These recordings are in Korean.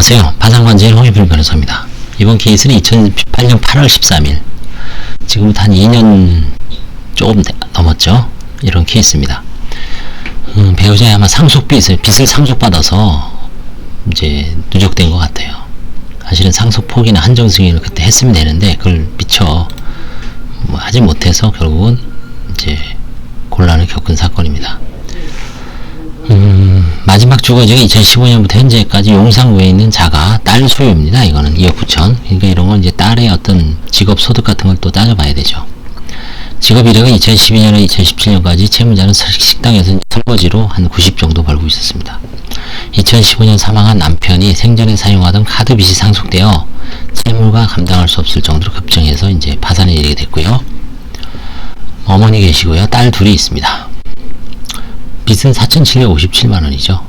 안녕하세요. 파산관제일 홍익필 변호사입니다. 이번 케이스는 2018년 8월 13일, 지금부터 한 2년 조금 넘었죠. 이런 케이스입니다. 배우자의 아마 빚을 상속받아서 이제 누적된 것 같아요. 사실은 상속 포기나 한정 승인을 그때 했으면 되는데 그걸 미처 하지 못해서 결국은 이제 곤란을 겪은 사건입니다. 마지막 주거지가 2015년부터 현재까지 용산구에 있는 자가 딸 소유입니다. 이거는 2억 9천. 그러니까 이런 건 이제 딸의 어떤 직업 소득 같은 걸 또 따져봐야 되죠. 직업 이력은 2012년에 2017년까지 채무자는 식당에서 설거지로 한 90 정도 벌고 있었습니다. 2015년 사망한 남편이 생전에 사용하던 카드 빚이 상속되어 채무가 감당할 수 없을 정도로 급증해서 이제 파산에 이르게 됐고요. 어머니 계시고요. 딸 둘이 있습니다. 빚은 4,757만원이죠.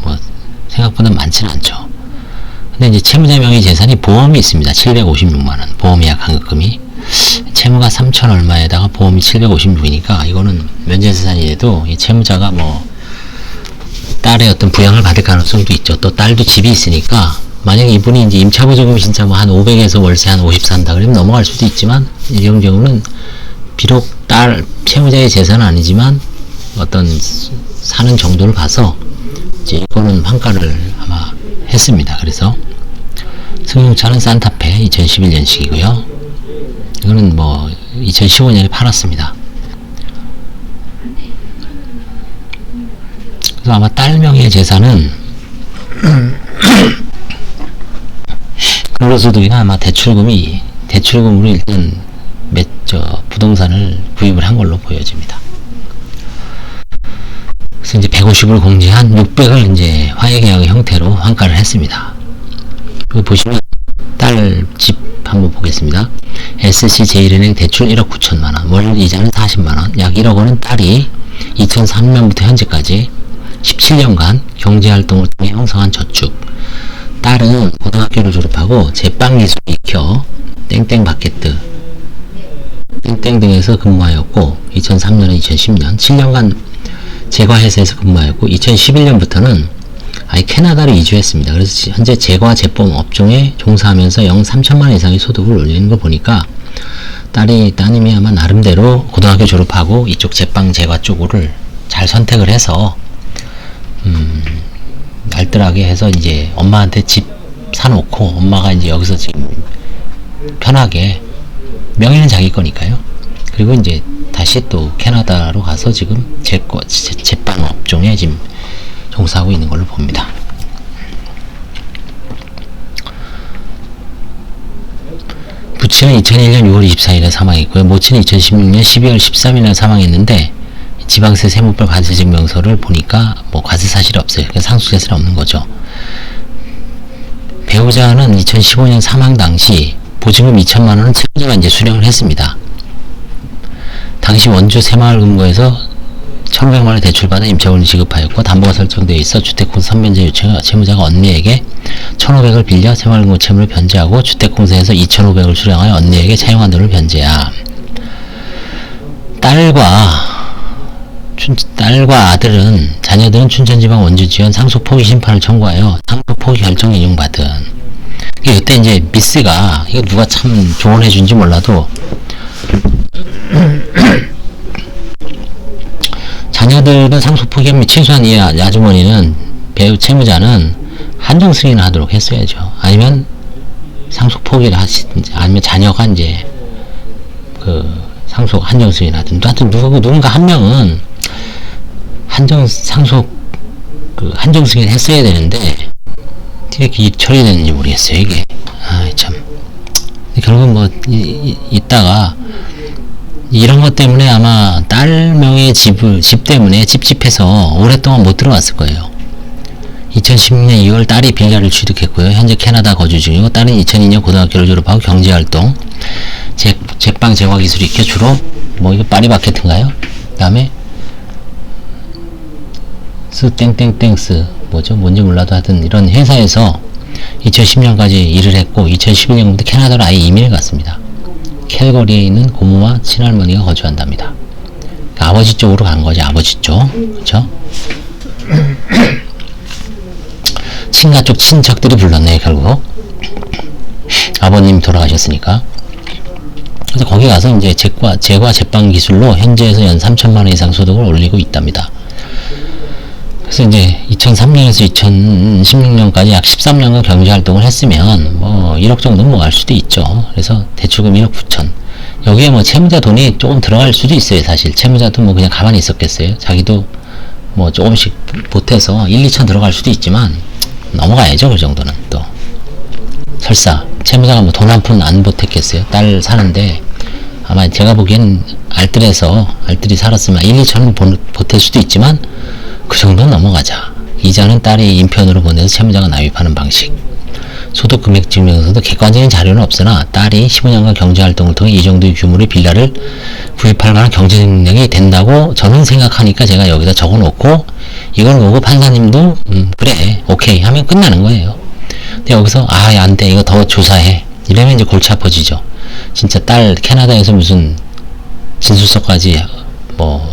뭐 생각보다 많지는 않죠. 근데 이제 채무자 명의 재산이 보험이 있습니다. 756만원. 보험예약 환급금이. 채무가 3천 얼마에다가 보험이 756이니까 이거는 면제재산이라도 이 채무자가 뭐 딸의 어떤 부양을 받을 가능성도 있죠. 또 딸도 집이 있으니까 만약에 이분이 이제 임차보조금이 진짜 뭐 한 500에서 월세 한 50 산다 그러면 넘어갈 수도 있지만 이런 경우는 비록 딸 채무자의 재산은 아니지만 어떤 사는 정도를 봐서 이제 이거는 환가를 아마 했습니다. 그래서 승용차는 산타페 2011년식이고요. 이거는 뭐 2015년에 팔았습니다. 그래서 아마 딸 명의 재산은 근로소득이나 아마 대출금으로 일단 부동산을 구입을 한 걸로 보여집니다. 그래서 이제 150을 공제한 600을 이제 화해계약의 형태로 환가를 했습니다. 여기 보시면 딸 집 한번 보겠습니다. SC제일은행 대출 1억 9천만원, 월 이자는 40만원, 약 1억 원은 딸이 2003년부터 현재까지 17년간 경제활동을 통해 형성한 저축. 딸은 고등학교를 졸업하고 제빵기술 익혀 땡땡바게트 땡땡 등에서 근무하였고 2003년에 2010년 7년간 제과회사에서 근무하였고 2011년부터는 아예 캐나다로 이주했습니다. 그래서 현재 제과 제품 업종에 종사하면서 영 3천만원 이상의 소득을 올리는 걸 보니까 따님이 아마 나름대로 고등학교 졸업하고 이쪽 제빵 제과 쪽을 잘 선택을 해서 알뜰하게 해서 이제 엄마한테 집 사놓고 엄마가 이제 여기서 지금 편하게 명의는 자기 거니까요. 그리고 이제 다시 또 캐나다로 가서 지금 제빵 업종에 지금 종사하고 있는 걸로 봅니다. 부친은 2001년 6월 24일에 사망했고요. 모친은 2016년 12월 13일에 사망했는데 지방세 세무법 과세증명서를 보니까 뭐 과세 사실이 없어요. 그러니까 상속재산이 없는 거죠. 배우자는 2015년 사망 당시 보증금 2천만 원은 채무자가 이제 수령을 했습니다. 당시 원주 새마을금고에서 1,500만 원 대출받아 임차권을 지급하였고 담보가 설정되어 있어 주택공사 선변제 요청 채무자가 언니에게 1,500을 빌려 새마을금고 채무를 변제하고 주택공사에서 2,500을 수령하여 언니에게 차용한 돈을 변제함. 딸과 아들은 자녀들은 춘천지방 원주지원 상속 포기 심판을 청구하여 상속 포기 결정 인용받은. 이때 이제 미스가 이거 누가 참 조언해 준지 몰라도 자녀들은 상속 포기하면 최소한 이 아주머니는 배우 채무자는 한정 승인을 하도록 했어야죠. 아니면 상속 포기를 하시든지 아니면 자녀가 이제 그 상속 한정 승인을 하든지 하여튼 누군가 한 명은 상속 한정 승인 했어야 되는데 이렇게 처리되는지 모르겠어요. 이게 참 결국 뭐 이따가 이런 것 때문에 아마 딸 명의 집 때문에 찝찝해서 오랫동안 못 들어왔을 거예요. 2016년 2월 딸이 빌라를 취득했고요. 현재 캐나다 거주 중이고 딸은 2002년 고등학교를 졸업하고 경제활동 제빵 제과 기술 익혀 주로 뭐 이거 파리바게트인가요? 그 다음에 땡땡땡스 뭐죠? 뭔지 몰라도 하여튼 이런 회사에서 2010년까지 일을 했고 2011년부터 캐나다로 아예 이민을 갔습니다. 캘거리에 있는 고모와 친할머니가 거주한답니다. 그러니까 아버지 쪽으로 간 거지, 아버지 쪽. 그쵸? 친가 쪽 친척들이 불렀네요, 결국. 아버님 돌아가셨으니까. 그래서 거기 가서 이제 제과 제빵 기술로 현재에서 연 3천만 원 이상 소득을 올리고 있답니다. 그래서 이제 2003년에서 2016년까지 약 13년간 경제 활동을 했으면 뭐 1억 정도는 뭐 갈 수도 있죠. 그래서 대출금 1억 9천. 여기에 뭐 채무자 돈이 조금 들어갈 수도 있어요. 사실 채무자도 뭐 그냥 가만히 있었겠어요. 자기도 뭐 조금씩 보태서 1, 2천 들어갈 수도 있지만 넘어가야죠. 그 정도는 또. 설사 채무자가 뭐 돈 한 푼 안 보탰겠어요. 딸 사는데 아마 제가 보기엔 알뜰히 살았으면 1, 2천은 보탤 수도 있지만 그 정도는 넘어가자. 이자는 딸이 인편으로 보내서 채무자가 납입하는 방식. 소득금액 증명서도 객관적인 자료는 없으나 딸이 15년간 경제활동을 통해 이 정도의 규모의 빌라를 구입할 만한 경제 능력이 된다고 저는 생각하니까 제가 여기다 적어놓고 이걸 보고 판사님도 그래 오케이 하면 끝나는 거예요. 근데 여기서 안 돼 이거 더 조사해 이러면 이제 골치 아파지죠. 진짜 딸 캐나다에서 무슨 진술서까지 뭐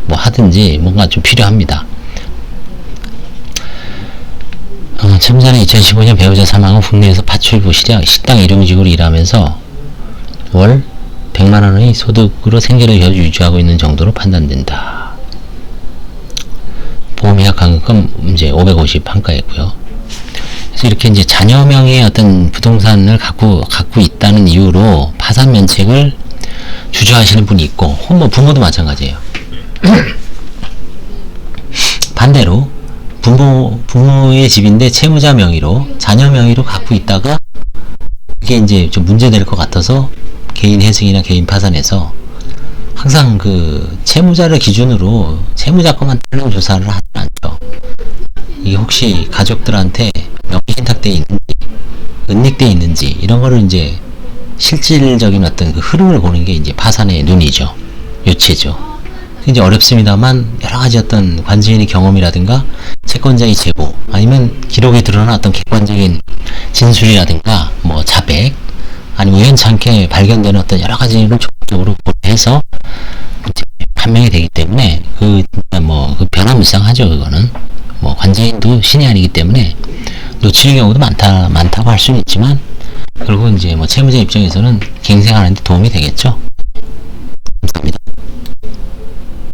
하든지 뭔가 좀 필요합니다. 채무자는 2015년 배우자 사망 후 국내에서 파출부 식당 일용직으로 일하면서 월 100만원의 소득으로 생계를 계속 유지하고 있는 정도로 판단된다. 보험의학 간급금 이제 550 한가했고요. 그래서 이렇게 이제 자녀명의 어떤 부동산을 갖고 있다는 이유로 파산 면책을 주저하시는 분이 있고, 뭐 부모도 마찬가지예요. 반대로 부모의 집인데 채무자 명의로 자녀 명의로 갖고 있다가 그게 이제 좀 문제될 것 같아서 개인 회생이나 개인 파산에서 항상 그 채무자를 기준으로 채무자 것만 따로 조사를 하지 않죠. 이게 혹시 가족들한테 명의 신탁돼 있는지 은닉돼 있는지 이런 거를 이제 실질적인 어떤 그 흐름을 보는 게 이제 파산의 눈이죠. 요체죠. 이제 어렵습니다만 여러 가지 어떤 관지인의 경험이라든가 채권자의 제보 아니면 기록에 드러난 어떤 객관적인 진술이라든가 뭐 자백 아니면 우연찮게 발견되는 어떤 여러 가지를 적극적으로 고려해서 판명이 되기 때문에 그 변화무쌍하죠. 그거는 뭐 관지인도 신이 아니기 때문에 놓치는 경우도 많다고 할 수는 있지만 결국 이제 뭐 채무자 입장에서는 갱생하는 데 도움이 되겠죠.